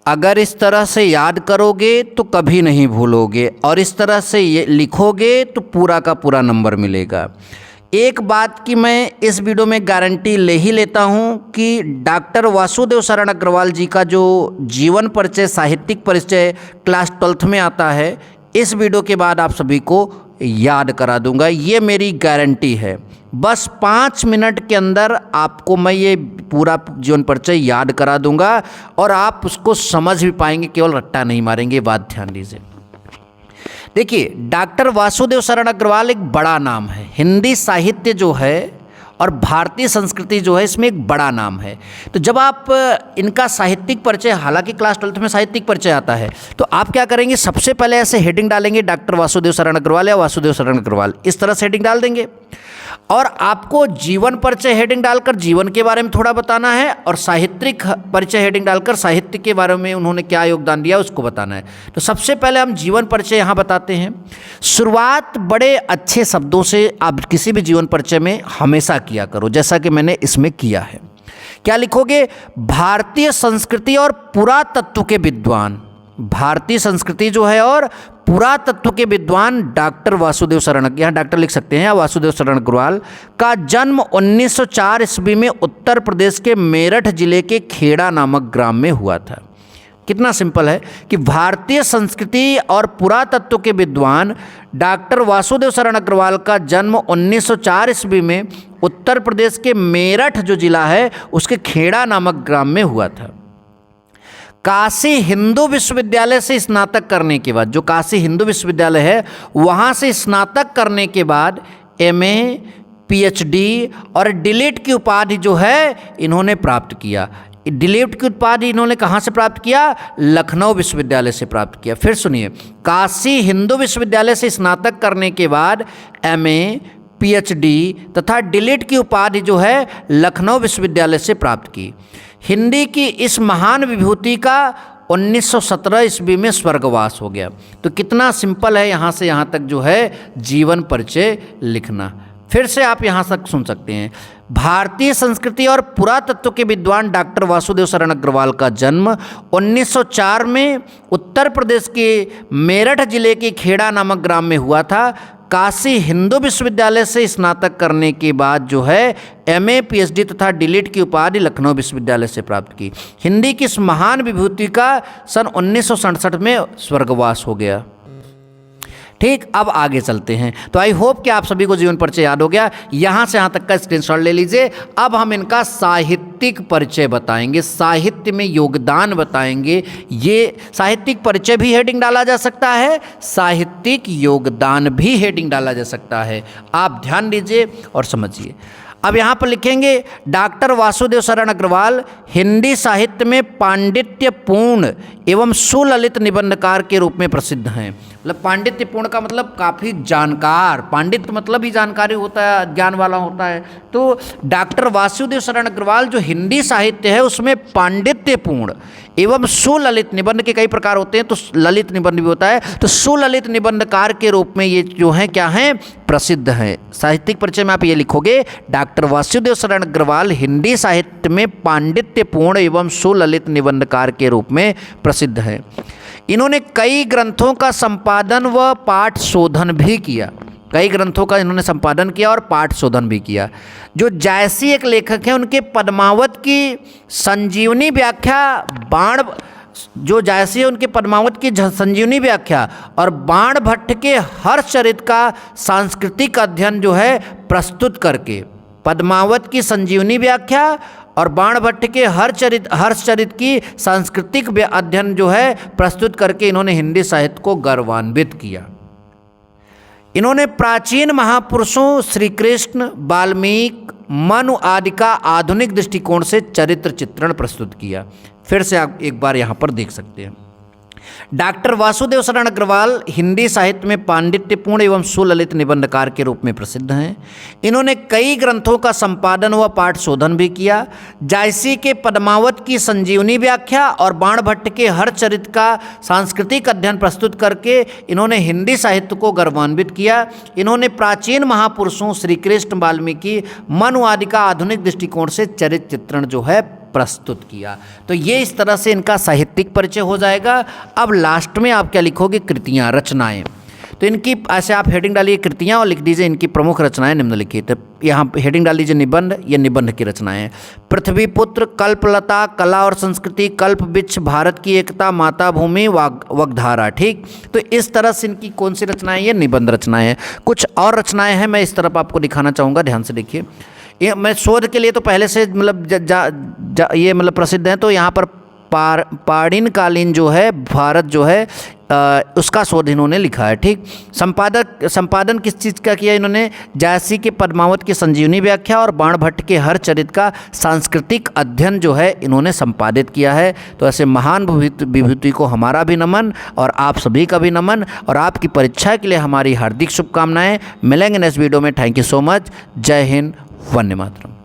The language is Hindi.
अगर इस तरह से याद करोगे तो कभी नहीं भूलोगे, और इस तरह से ये लिखोगे तो पूरा का पूरा नंबर मिलेगा। एक बात की मैं इस वीडियो में गारंटी ले ही लेता हूँ कि डॉक्टर वासुदेव शरण अग्रवाल जी का जो जीवन परिचय, साहित्यिक परिचय क्लास 12th में आता है, इस वीडियो के बाद आप सभी को याद करा दूंगा, ये मेरी गारंटी है। बस 5 मिनट के अंदर आपको मैं ये पूरा जीवन परिचय याद करा दूंगा और आप उसको समझ भी पाएंगे, केवल रट्टा नहीं मारेंगे। बात ध्यान दीजिए। देखिए, डॉक्टर वासुदेव शरण अग्रवाल एक बड़ा नाम है। हिंदी साहित्य जो है और भारतीय संस्कृति जो है, इसमें एक बड़ा नाम है। तो जब आप इनका साहित्यिक परिचय, हालांकि क्लास 12th में साहित्यिक परिचय आता है, तो आप क्या करेंगे, सबसे पहले ऐसे हेडिंग डालेंगे, डॉक्टर वासुदेव शरण अग्रवाल या वासुदेव शरण अग्रवाल, इस तरह से हेडिंग डाल देंगे। और आपको जीवन परिचय हेडिंग डालकर जीवन के बारे में थोड़ा बताना है, और साहित्यिक परिचय हेडिंग डालकर साहित्य के बारे में उन्होंने क्या योगदान दिया उसको बताना है। तो सबसे पहले हम जीवन परिचय यहाँ बताते हैं। शुरुआत बड़े अच्छे शब्दों से आप किसी भी जीवन परिचय में हमेशा किया करो, जैसा कि मैंने इसमें किया है। क्या लिखोगे? भारतीय संस्कृति और पुरातत्व के विद्वान, भारतीय संस्कृति जो है और पुरातत्व के विद्वान डॉक्टर वासुदेव शरण, यहाँ डॉक्टर लिख सकते हैं, या वासुदेव शरण अग्रवाल का जन्म 1904 ईस्वी में उत्तर प्रदेश के मेरठ जिले के खेड़ा नामक ग्राम में हुआ था। कितना सिंपल है कि भारतीय संस्कृति और पुरातत्व के विद्वान डॉक्टर वासुदेव शरण अग्रवाल का जन्म 1904 ईस्वी में उत्तर प्रदेश के मेरठ जो जिला है उसके खेड़ा नामक ग्राम में हुआ था। काशी हिंदू विश्वविद्यालय से स्नातक करने के बाद, जो काशी हिंदू विश्वविद्यालय है वहाँ से स्नातक करने के बाद एमए, पीएचडी और डीलिट की उपाधि जो है इन्होंने प्राप्त किया। डीलिट की उपाधि इन्होंने कहाँ से प्राप्त किया? लखनऊ विश्वविद्यालय से प्राप्त किया। फिर सुनिए, काशी हिंदू विश्वविद्यालय से स्नातक करने के बाद एमए, पीएचडी तथा डीलिट की उपाधि जो है लखनऊ विश्वविद्यालय से प्राप्त की। हिंदी की इस महान विभूति का 1917 ईस्वी में स्वर्गवास हो गया। तो कितना सिंपल है यहाँ से यहाँ तक जो है जीवन परिचय लिखना। फिर से आप यहाँ तक सुन सकते हैं। भारतीय संस्कृति और पुरातत्व के विद्वान डॉक्टर वासुदेव शरण अग्रवाल का जन्म 1904 में उत्तर प्रदेश के मेरठ जिले के खेड़ा नामक ग्राम में हुआ था। काशी हिंदू विश्वविद्यालय से स्नातक करने के बाद जो है एमए, पीएचडी तथा डीलिट की उपाधि लखनऊ विश्वविद्यालय से प्राप्त की। हिंदी की इस महान विभूति का सन 1967 में स्वर्गवास हो गया। ठीक, अब आगे चलते हैं। तो आई होप कि आप सभी को जीवन परिचय याद हो गया। यहाँ से यहाँ तक का स्क्रीनशॉट ले लीजिए। अब हम इनका साहित्यिक परिचय बताएंगे, साहित्य में योगदान बताएंगे। ये साहित्यिक परिचय भी हेडिंग डाला जा सकता है, साहित्यिक योगदान भी हेडिंग डाला जा सकता है। आप ध्यान दीजिए और समझिए। अब यहाँ पर लिखेंगे, डॉक्टर वासुदेव शरण अग्रवाल हिंदी साहित्य में पांडित्यपूर्ण एवं सुललित निबंधकार के रूप में प्रसिद्ध हैं। मतलब पांडित्यपूर्ण का मतलब काफ़ी जानकार, पांडित्य मतलब ही जानकारी होता है, ज्ञान वाला होता है। तो डॉक्टर वासुदेव शरण अग्रवाल जो हिंदी साहित्य है उसमें पांडित्यपूर्ण एवं सुललित, निबंध के कई प्रकार होते हैं तो ललित निबंध भी होता है, तो सुललित निबंधकार के रूप में ये जो हैं क्या हैं, प्रसिद्ध हैं। साहित्यिक परिचय में आप ये लिखोगे, डॉक्टर वासुदेव शरण अग्रवाल हिंदी साहित्य में पांडित्यपूर्ण एवं सुललित निबंधकार के रूप में प्रसिद्ध हैं। इन्होंने कई ग्रंथों का संपादन व पाठ शोधन भी किया। कई ग्रंथों का इन्होंने संपादन किया और पाठ शोधन भी किया। जो जायसी एक लेखक हैं, उनके पद्मावत की संजीवनी व्याख्या बाण, जो जायसी है उनके पद्मावत की संजीवनी व्याख्या और बाण भट्ट के हर्षचरित का सांस्कृतिक अध्ययन जो है प्रस्तुत करके, पद्मावत की संजीवनी व्याख्या और बाण भट्ट के हर्षचरित की सांस्कृतिक अध्ययन जो है प्रस्तुत करके इन्होंने हिंदी साहित्य को गौरवान्वित किया। इन्होंने प्राचीन महापुरुषों श्री कृष्ण, वाल्मीकि, मनु आदि का आधुनिक दृष्टिकोण से चरित्र चित्रण प्रस्तुत किया। फिर से आप एक बार यहाँ पर देख सकते हैं। डॉक्टर वासुदेव शरण अग्रवाल हिंदी साहित्य में पांडित्यपूर्ण एवं सुललित निबंधकार के रूप में प्रसिद्ध हैं। इन्होंने कई ग्रंथों का संपादन व पाठ शोधन भी किया। जायसी के पद्मावत की संजीवनी व्याख्या और बाण भट्ट के हरचरित का सांस्कृतिक अध्ययन प्रस्तुत करके इन्होंने हिंदी साहित्य को गौरवान्वित किया। इन्होंने प्राचीन महापुरुषों श्री कृष्ण, वाल्मीकि, मनु आदि का आधुनिक दृष्टिकोण से चरित्र चित्रण जो है प्रस्तुत किया। तो ये इस तरह से इनका साहित्यिक परिचय हो जाएगा। अब लास्ट में आप क्या लिखोगे, कृतियाँ, रचनाएं। तो इनकी ऐसे आप हेडिंग डालिए कृतियाँ और लिख दीजिए इनकी प्रमुख रचनाएं निम्नलिखित। यहाँ हेडिंग डाल दीजिए निबंध, ये निबंध की रचनाएं हैं। पृथ्वीपुत्र, कल्पलता, कला और संस्कृति, कल्पवृक्ष, भारत की एकता, माता भूमि, वाग्धारा। ठीक, तो इस तरह से इनकी कौन सी रचनाएं, ये निबंध रचनाएं हैं। कुछ और रचनाएं हैं, मैं इस तरफ आपको दिखाना चाहूँगा, ध्यान से देखिए। ये मैं शोध के लिए तो पहले से मतलब ये मतलब प्रसिद्ध हैं। तो यहाँ पर पाणिन कालीन जो है भारत जो है उसका शोध इन्होंने लिखा है। ठीक, संपादन किस चीज़ का किया इन्होंने, जायसी के पद्मावत की संजीवनी व्याख्या और बाणभट्ट के हर चरित्र का सांस्कृतिक अध्ययन जो है इन्होंने संपादित किया है। तो ऐसे महान विभूति को हमारा भी नमन और आप सभी का भी नमन, और आपकी परीक्षा के लिए हमारी हार्दिक शुभकामनाएं। मिलेंगे नेक्स्ट वीडियो में। Thank you so much. जय हिंद, वंदे मातरम।